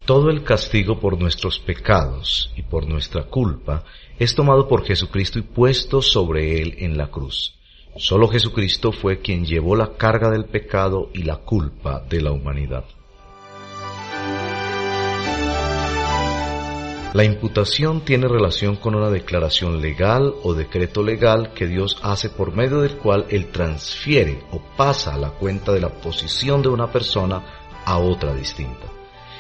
Todo el castigo por nuestros pecados y por nuestra culpa es tomado por Jesucristo y puesto sobre Él en la cruz. Solo Jesucristo fue quien llevó la carga del pecado y la culpa de la humanidad. La imputación tiene relación con una declaración legal o decreto legal que Dios hace por medio del cual Él transfiere o pasa la cuenta de la posición de una persona a otra distinta.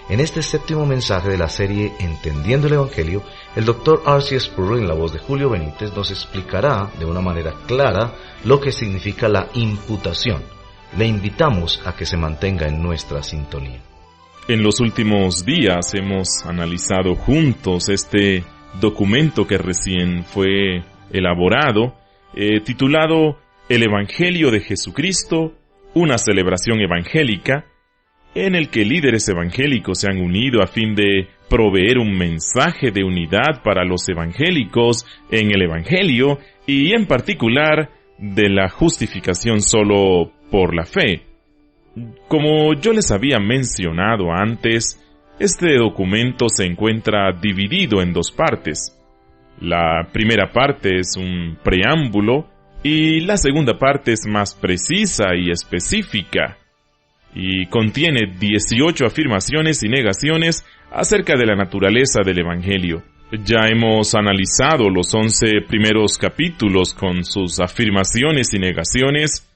En este séptimo mensaje de la serie Entendiendo el Evangelio, el Dr. R.C. Sproul, en la voz de Julio Benítez, nos explicará de una manera clara lo que significa la imputación. Le invitamos a que se mantenga en nuestra sintonía. En los últimos días hemos analizado juntos este documento que recién fue elaborado, titulado El Evangelio de Jesucristo, una celebración evangélica, en el que líderes evangélicos se han unido a fin de proveer un mensaje de unidad para los evangélicos en el Evangelio y en particular de la justificación solo por la fe. Como yo les había mencionado antes, este documento se encuentra dividido en dos partes. La primera parte es un preámbulo y la segunda parte es más precisa y específica, y contiene 18 afirmaciones y negaciones acerca de la naturaleza del Evangelio. Ya hemos analizado los 11 primeros capítulos con sus afirmaciones y negaciones,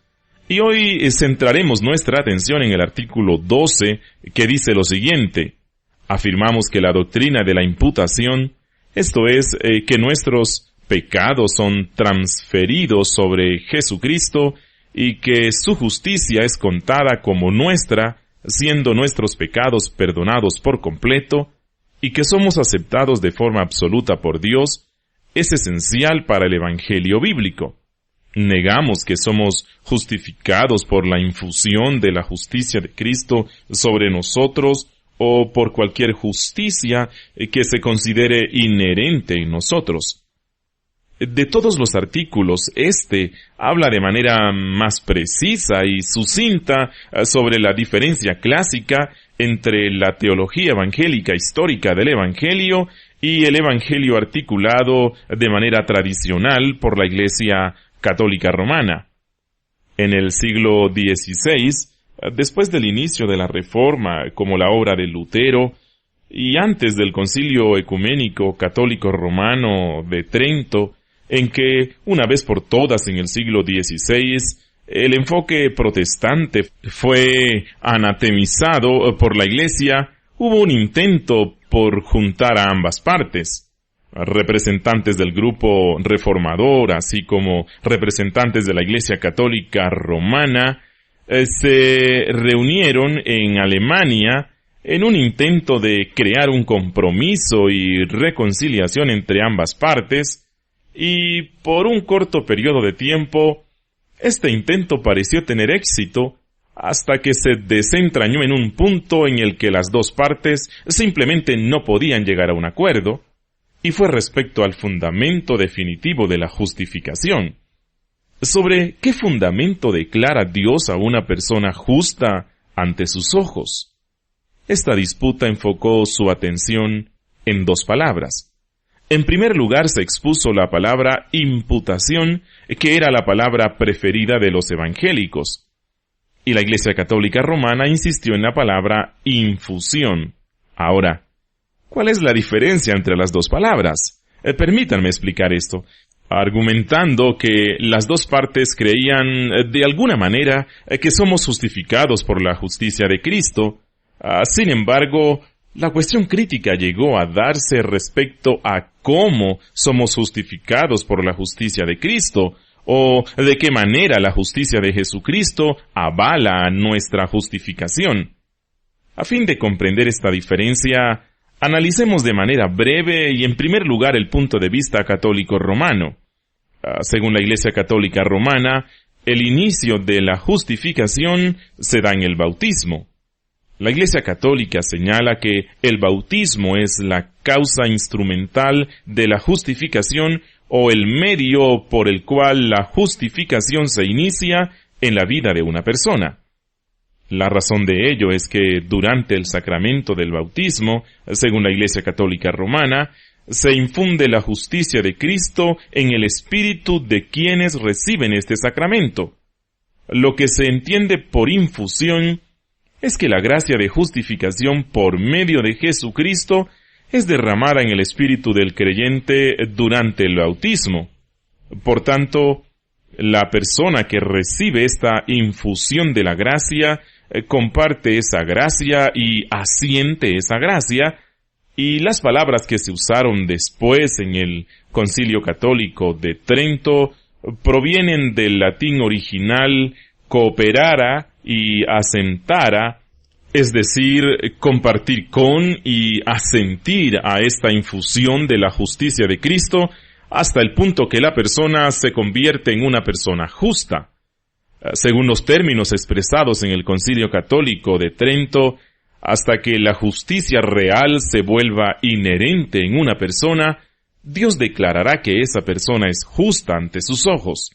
y hoy centraremos nuestra atención en el artículo 12, que dice lo siguiente: afirmamos que la doctrina de la imputación, esto es, que nuestros pecados son transferidos sobre Jesucristo, y que su justicia es contada como nuestra, siendo nuestros pecados perdonados por completo, y que somos aceptados de forma absoluta por Dios, es esencial para el Evangelio bíblico. Negamos que somos justificados por la infusión de la justicia de Cristo sobre nosotros o por cualquier justicia que se considere inherente en nosotros. De todos los artículos, este habla de manera más precisa y sucinta sobre la diferencia clásica entre la teología evangélica histórica del Evangelio y el Evangelio articulado de manera tradicional por la Iglesia Católica Romana. En el siglo XVI, después del inicio de la Reforma, como la obra de Lutero, y antes del Concilio Ecuménico Católico Romano de Trento, en que, una vez por todas en el siglo XVI, el enfoque protestante fue anatemizado por la Iglesia, hubo un intento por juntar a ambas partes. Representantes del grupo reformador, así como representantes de la Iglesia Católica Romana, se reunieron en Alemania en un intento de crear un compromiso y reconciliación entre ambas partes, y por un corto periodo de tiempo, este intento pareció tener éxito hasta que se desentrañó en un punto en el que las dos partes simplemente no podían llegar a un acuerdo, y fue respecto al fundamento definitivo de la justificación. ¿Sobre qué fundamento declara Dios a una persona justa ante sus ojos? Esta disputa enfocó su atención en dos palabras. En primer lugar se expuso la palabra imputación, que era la palabra preferida de los evangélicos. Y la Iglesia Católica Romana insistió en la palabra infusión. Ahora, ¿cuál es la diferencia entre las dos palabras? Permítanme explicar esto. Argumentando que las dos partes creían de alguna manera que somos justificados por la justicia de Cristo. Sin embargo, la cuestión crítica llegó a darse respecto a cómo somos justificados por la justicia de Cristo, o de qué manera la justicia de Jesucristo avala nuestra justificación. A fin de comprender esta diferencia, analicemos de manera breve y en primer lugar el punto de vista católico romano. Según la Iglesia Católica Romana, el inicio de la justificación se da en el bautismo. La Iglesia Católica señala que el bautismo es la causa instrumental de la justificación o el medio por el cual la justificación se inicia en la vida de una persona. La razón de ello es que durante el sacramento del bautismo, según la Iglesia Católica Romana, se infunde la justicia de Cristo en el espíritu de quienes reciben este sacramento. Lo que se entiende por infusión es que la gracia de justificación por medio de Jesucristo es derramada en el espíritu del creyente durante el bautismo. Por tanto, la persona que recibe esta infusión de la gracia comparte esa gracia y asiente esa gracia, y las palabras que se usaron después en el Concilio Católico de Trento provienen del latín original cooperara y asentara, es decir, compartir con y asentir a esta infusión de la justicia de Cristo hasta el punto que la persona se convierte en una persona justa. Según los términos expresados en el Concilio Católico de Trento, hasta que la justicia real se vuelva inherente en una persona, Dios declarará que esa persona es justa ante sus ojos.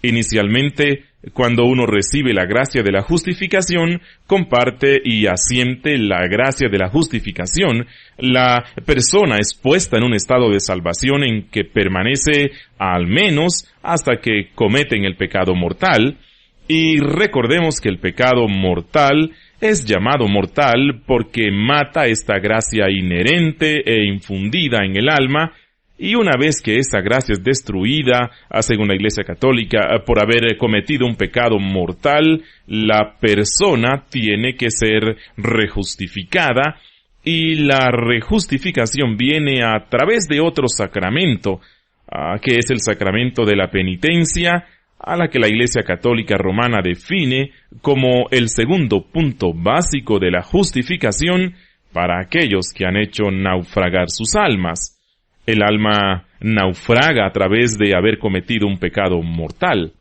Inicialmente, cuando uno recibe la gracia de la justificación, comparte y asiente la gracia de la justificación, la persona es puesta en un estado de salvación en que permanece al menos hasta que cometen el pecado mortal, y recordemos que el pecado mortal es llamado mortal porque mata esta gracia inherente e infundida en el alma, y una vez que esa gracia es destruida, según la Iglesia Católica, por haber cometido un pecado mortal, la persona tiene que ser rejustificada, y la rejustificación viene a través de otro sacramento, que es el sacramento de la penitencia, a la que la Iglesia Católica Romana define como el segundo punto básico de la justificación para aquellos que han hecho naufragar sus almas. El alma naufraga a través de haber cometido un pecado mortal.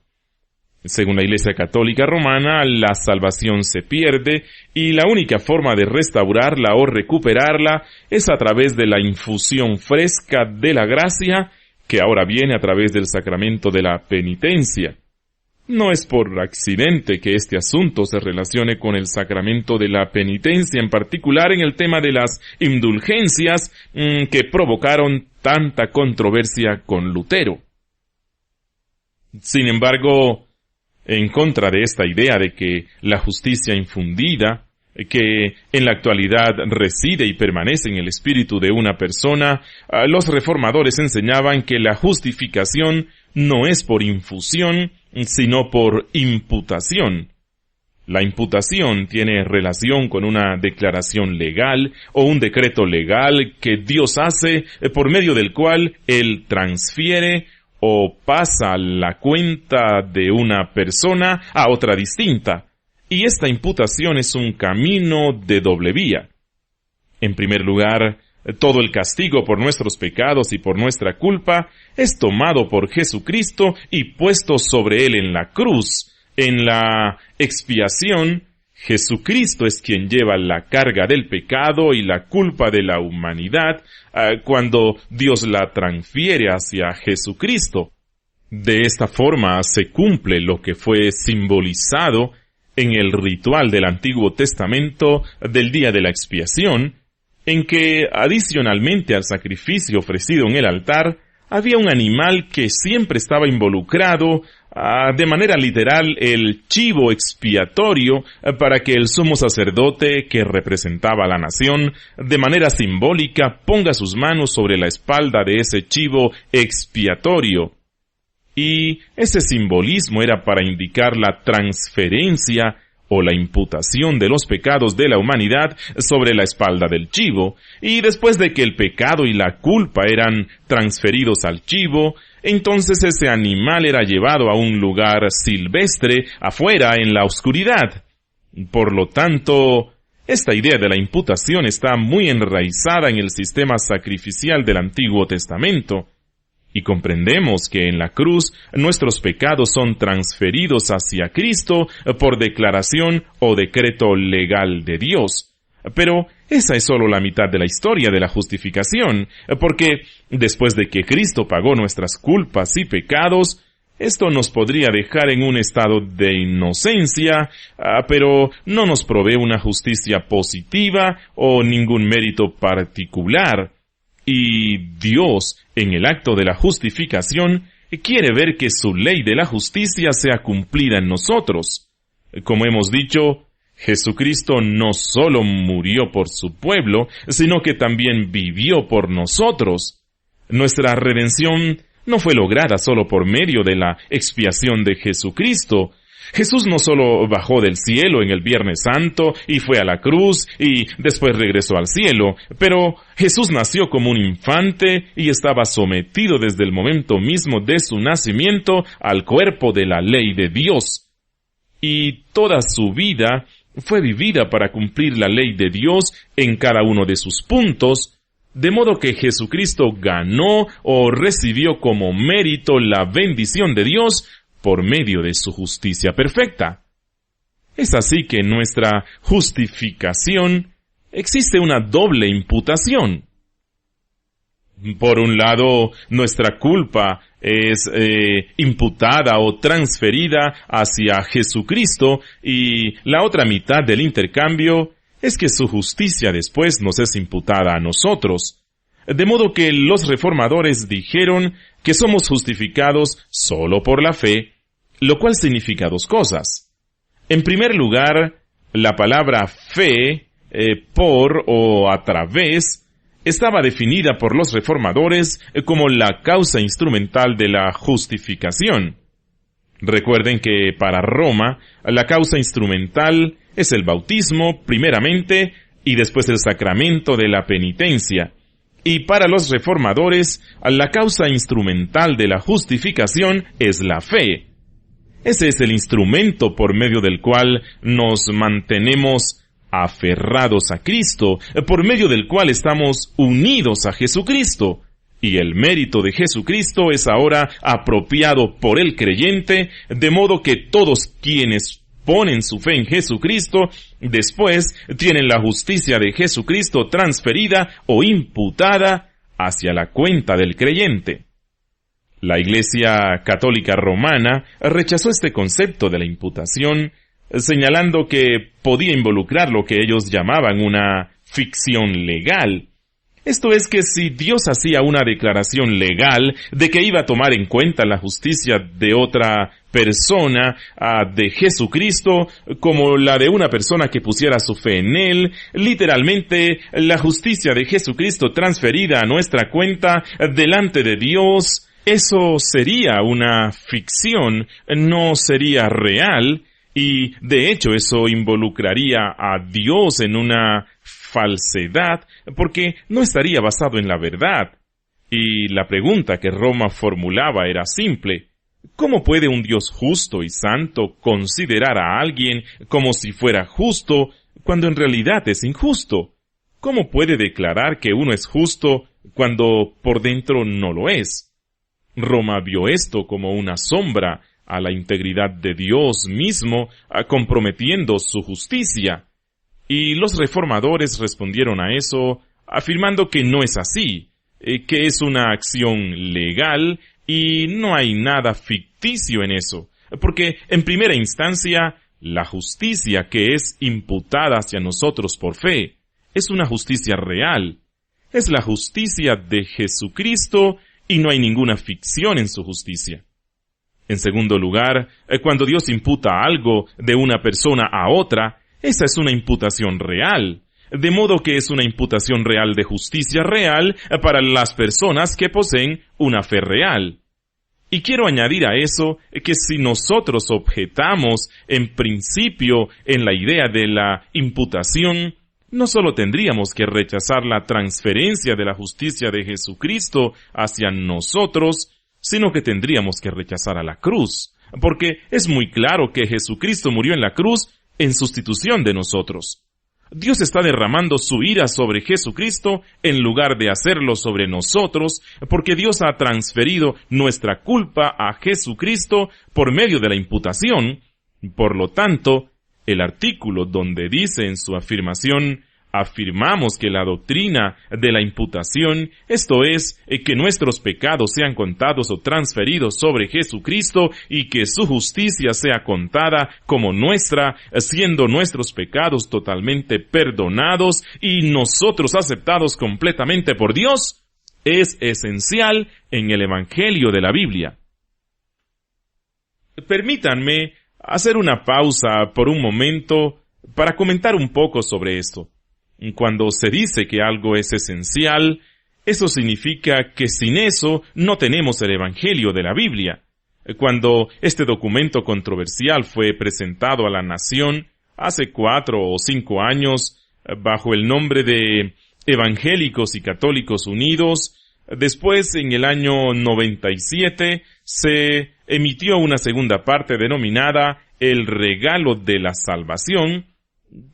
Según la Iglesia Católica Romana, la salvación se pierde y la única forma de restaurarla o recuperarla es a través de la infusión fresca de la gracia que ahora viene a través del sacramento de la penitencia. No es por accidente que este asunto se relacione con el sacramento de la penitencia, en particular en el tema de las indulgencias que provocaron tanta controversia con Lutero. Sin embargo, en contra de esta idea de que la justicia infundida, que en la actualidad reside y permanece en el espíritu de una persona, los reformadores enseñaban que la justificación no es por infusión, sino por imputación. La imputación tiene relación con una declaración legal o un decreto legal que Dios hace por medio del cual Él transfiere o pasa la cuenta de una persona a otra distinta. Y esta imputación es un camino de doble vía. En primer lugar, todo el castigo por nuestros pecados y por nuestra culpa es tomado por Jesucristo y puesto sobre Él en la cruz. En la expiación, Jesucristo es quien lleva la carga del pecado y la culpa de la humanidad cuando Dios la transfiere hacia Jesucristo. De esta forma se cumple lo que fue simbolizado en el ritual del Antiguo Testamento del día de la expiación, en que, adicionalmente al sacrificio ofrecido en el altar, había un animal que siempre estaba involucrado, de manera literal, el chivo expiatorio, para que el sumo sacerdote, que representaba a la nación, de manera simbólica, ponga sus manos sobre la espalda de ese chivo expiatorio. Y ese simbolismo era para indicar la transferencia o la imputación de los pecados de la humanidad sobre la espalda del chivo, y después de que el pecado y la culpa eran transferidos al chivo, entonces ese animal era llevado a un lugar silvestre, afuera, en la oscuridad. Por lo tanto, esta idea de la imputación está muy enraizada en el sistema sacrificial del Antiguo Testamento. Y comprendemos que en la cruz nuestros pecados son transferidos hacia Cristo por declaración o decreto legal de Dios. Pero esa es solo la mitad de la historia de la justificación, porque después de que Cristo pagó nuestras culpas y pecados, Esto nos podría dejar en un estado de inocencia, pero no nos provee una justicia positiva o ningún mérito particular. Y Dios, en el acto de la justificación, quiere ver que su ley de la justicia sea cumplida en nosotros. Como hemos dicho, Jesucristo no solo murió por su pueblo, sino que también vivió por nosotros. Nuestra redención no fue lograda solo por medio de la expiación de Jesucristo. Jesús no solo bajó del cielo en el Viernes Santo y fue a la cruz y después regresó al cielo, pero Jesús nació como un infante y estaba sometido desde el momento mismo de su nacimiento al cuerpo de la ley de Dios. Y toda su vida fue vivida para cumplir la ley de Dios en cada uno de sus puntos, de modo que Jesucristo ganó o recibió como mérito la bendición de Dios por medio de su justicia perfecta. Es así que en nuestra justificación existe una doble imputación. Por un lado, nuestra culpa es imputada o transferida hacia Jesucristo, y la otra mitad del intercambio es que su justicia después nos es imputada a nosotros. De modo que los reformadores dijeron que somos justificados solo por la fe, lo cual significa dos cosas. En primer lugar, la palabra fe, por o a través, estaba definida por los reformadores como la causa instrumental de la justificación. Recuerden que para Roma, la causa instrumental es el bautismo, primeramente, y después el sacramento de la penitencia. Y para los reformadores, la causa instrumental de la justificación es la fe. Ese es el instrumento por medio del cual nos mantenemos aferrados a Cristo, por medio del cual estamos unidos a Jesucristo. Y el mérito de Jesucristo es ahora apropiado por el creyente, de modo que todos quienes ponen su fe en Jesucristo, después tienen la justicia de Jesucristo transferida o imputada hacia la cuenta del creyente. La Iglesia Católica Romana rechazó este concepto de la imputación, señalando que podía involucrar lo que ellos llamaban una ficción legal. Esto es que si Dios hacía una declaración legal de que iba a tomar en cuenta la justicia de otra persona, de Jesucristo, como la de una persona que pusiera su fe en Él, literalmente la justicia de Jesucristo transferida a nuestra cuenta delante de Dios, eso sería una ficción, no sería real, y de hecho eso involucraría a Dios en una falsedad, porque no estaría basado en la verdad. Y la pregunta que Roma formulaba era simple: ¿cómo puede un Dios justo y santo considerar a alguien como si fuera justo cuando en realidad es injusto? ¿Cómo puede declarar que uno es justo cuando por dentro no lo es? Roma vio esto como una sombra a la integridad de Dios mismo, comprometiendo su justicia. Y los reformadores respondieron a eso afirmando que no es así, que es una acción legal y no hay nada ficticio en eso, porque en primera instancia la justicia que es imputada hacia nosotros por fe es una justicia real, es la justicia de Jesucristo y no hay ninguna ficción en su justicia. En segundo lugar, cuando Dios imputa algo de una persona a otra, esa es una imputación real, de modo que es una imputación real de justicia real para las personas que poseen una fe real. Y quiero añadir a eso que si nosotros objetamos en principio en la idea de la imputación, no solo tendríamos que rechazar la transferencia de la justicia de Jesucristo hacia nosotros, sino que tendríamos que rechazar a la cruz, porque es muy claro que Jesucristo murió en la cruz en sustitución de nosotros. Dios está derramando su ira sobre Jesucristo en lugar de hacerlo sobre nosotros, porque Dios ha transferido nuestra culpa a Jesucristo por medio de la imputación. Por lo tanto, el artículo donde dice en su afirmación, afirmamos que la doctrina de la imputación, esto es, que nuestros pecados sean contados o transferidos sobre Jesucristo y que su justicia sea contada como nuestra, siendo nuestros pecados totalmente perdonados y nosotros aceptados completamente por Dios, es esencial en el Evangelio de la Biblia. Permítanme hacer una pausa por un momento para comentar un poco sobre esto. Cuando se dice que algo es esencial, eso significa que sin eso no tenemos el Evangelio de la Biblia. Cuando este documento controversial fue presentado a la nación hace 4 o 5 años bajo el nombre de Evangélicos y Católicos Unidos, después en el año 97 se emitió una segunda parte denominada El regalo de la salvación.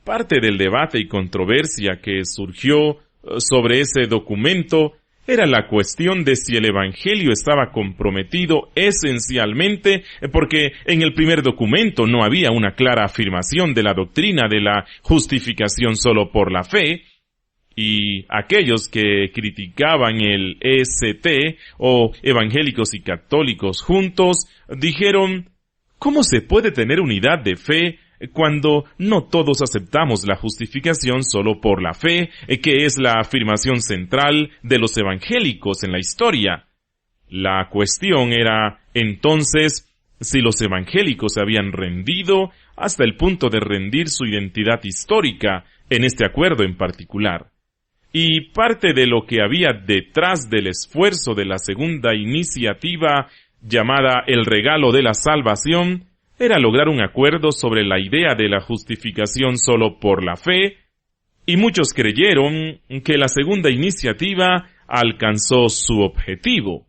Parte del debate y controversia que surgió sobre ese documento era la cuestión de si el Evangelio estaba comprometido esencialmente porque en el primer documento no había una clara afirmación de la doctrina de la justificación solo por la fe, y aquellos que criticaban el ECT o Evangélicos y Católicos Juntos dijeron: ¿cómo se puede tener unidad de fe cuando no todos aceptamos la justificación solo por la fe, que es la afirmación central de los evangélicos en la historia? La cuestión era, entonces, si los evangélicos se habían rendido hasta el punto de rendir su identidad histórica en este acuerdo en particular. Y parte de lo que había detrás del esfuerzo de la segunda iniciativa, llamada El regalo de la salvación, era lograr un acuerdo sobre la idea de la justificación solo por la fe, y muchos creyeron que la segunda iniciativa alcanzó su objetivo.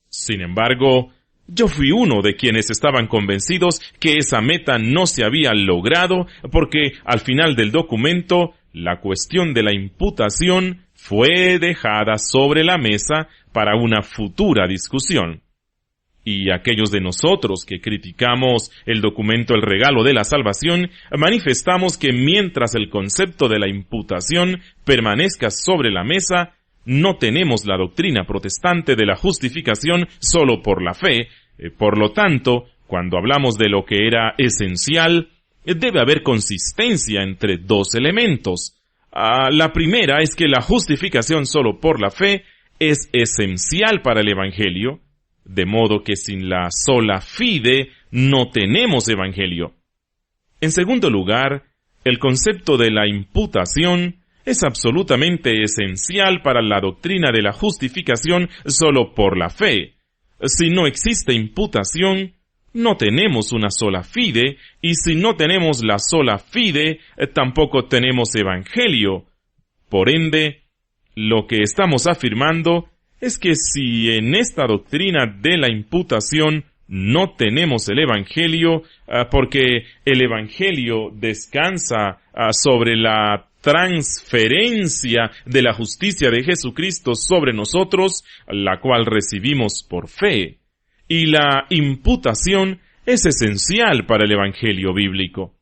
Sin embargo, yo fui uno de quienes estaban convencidos que esa meta no se había logrado porque al final del documento la cuestión de la imputación fue dejada sobre la mesa para una futura discusión. Y aquellos de nosotros que criticamos el documento El regalo de la salvación, manifestamos que mientras el concepto de la imputación permanezca sobre la mesa, no tenemos la doctrina protestante de la justificación solo por la fe. Por lo tanto, cuando hablamos de lo que era esencial, debe haber consistencia entre dos elementos. La primera es que la justificación solo por la fe es esencial para el Evangelio, de modo que sin la sola fide no tenemos Evangelio. En segundo lugar, el concepto de la imputación es absolutamente esencial para la doctrina de la justificación solo por la fe. Si no existe imputación, no tenemos una sola fide, y si no tenemos la sola fide, tampoco tenemos Evangelio. Por ende, lo que estamos afirmando es que si en esta doctrina de la imputación no tenemos el Evangelio, porque el Evangelio descansa sobre la transferencia de la justicia de Jesucristo sobre nosotros, la cual recibimos por fe, y la imputación es esencial para el Evangelio bíblico.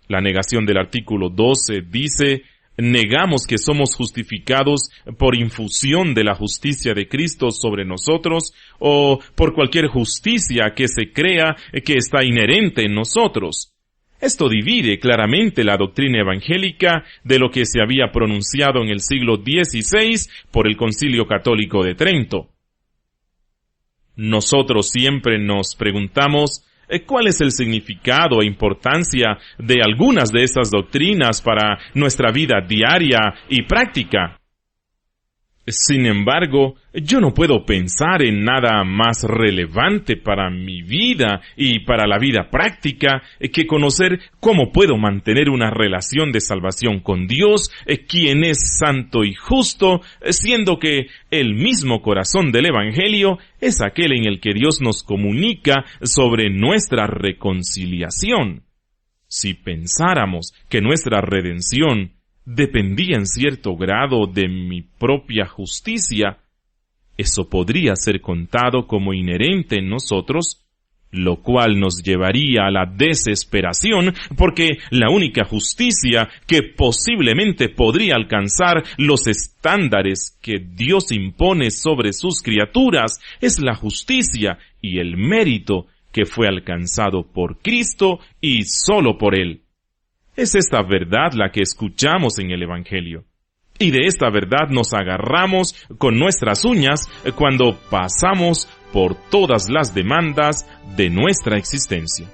La negación del artículo 12 dice: negamos que somos justificados por infusión de la justicia de Cristo sobre nosotros o por cualquier justicia que se crea que está inherente en nosotros. Esto divide claramente la doctrina evangélica de lo que se había pronunciado en el siglo XVI por el Concilio Católico de Trento. Nosotros siempre nos preguntamos ¿cuál es el significado e importancia de algunas de esas doctrinas para nuestra vida diaria y práctica? Sin embargo, yo no puedo pensar en nada más relevante para mi vida y para la vida práctica que conocer cómo puedo mantener una relación de salvación con Dios, quien es santo y justo, siendo que el mismo corazón del Evangelio es aquel en el que Dios nos comunica sobre nuestra reconciliación. Si pensáramos que nuestra redención dependía en cierto grado de mi propia justicia, eso podría ser contado como inherente en nosotros lo cual nos llevaría a la desesperación, porque la única justicia que posiblemente podría alcanzar los estándares que Dios impone sobre sus criaturas es la justicia y el mérito que fue alcanzado por Cristo y solo por Él. Es esta verdad la que escuchamos en el Evangelio. Y de esta verdad nos agarramos con nuestras uñas cuando pasamos por todas las demandas de nuestra existencia.